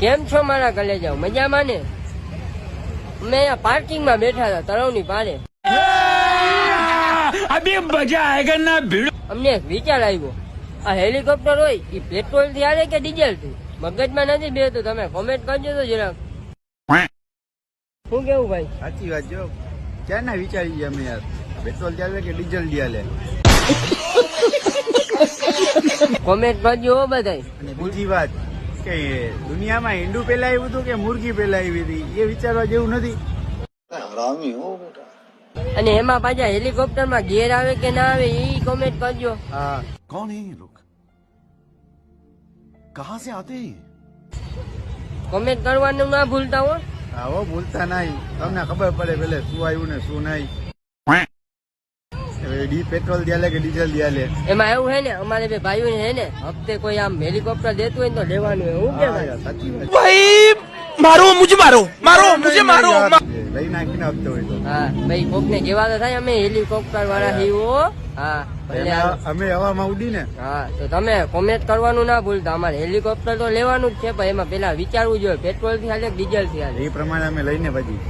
કેમ છો મારા કલેજાઓ? મજામાં ને? અમે અહીંયા પાર્કિંગમાં બેઠા હતા તળાવની પાળે. અભી મજા આયેગા ના ભીડ. અમને એક વિચાર આવ્યો, આ હેલિકોપ્ટર હોય એ પેટ્રોલ થી હાલે કે ડીઝલ થી? મગજમાં નથી બેસતું, તમે કોમેન્ટ કરજો તો જરાક. શું કેવું ભાઈ? સાચી વાત જો ક્યાં ના વિચારી ગયા અમે યાર, પેટ્રોલ ચાલે કે ડીઝલ ચાલે. કોમેન્ટ કરજો હો બધાય. અને બીજી વાત કે દુનિયામાં ઈંડું પેલા આવ્યું હતું કે મુરગી પેલા આવી હતી એ વિચારવા જેવું નથી. અને એમાં પાછા હેલિકોપ્ટર માં ગેર આવે કે ના આવે એ કોમેન્ટ કરજો. હા कौन है ये लोग कहां से आते हैं કોમેન્ટ કરવાનું ના ભૂલતા હો. હો ભૂલતા નહીં, તમને ખબર પડે પેલે શું આવ્યું ને શું નહીં. પેટ્રોલ ચાલે કે ડીઝલ ચાલે. એમાં એવું હે ને, અમારે બે ભાઈઓ હે ને હપ્તે કોઈ આમ હેલિકોપ્ટર દેતું હોય ને તો લેવાનું હોય. હું કે ભાઈ? સાચી વાત ભાઈ મારો મુજે મારો લઈ નાખીને હપ્તો હોય તો. હા ભાઈ, કોક ને કેવા તો થાય અમે હેલિકોપ્ટર વાળા હીવો. હા ભલે અમે હવામાં ઉડીને. હા તો તમે કોમેન્ટ કરવાનું ના ભૂલતા. અમારે હેલિકોપ્ટર તો લેવાનું જ છે, પણ એમાં પેલા વિચારવું જોઈએ પેટ્રોલ થી હાલે કે ડીઝલ થી હાલે. એ પ્રમાણે અમે લઈને પછી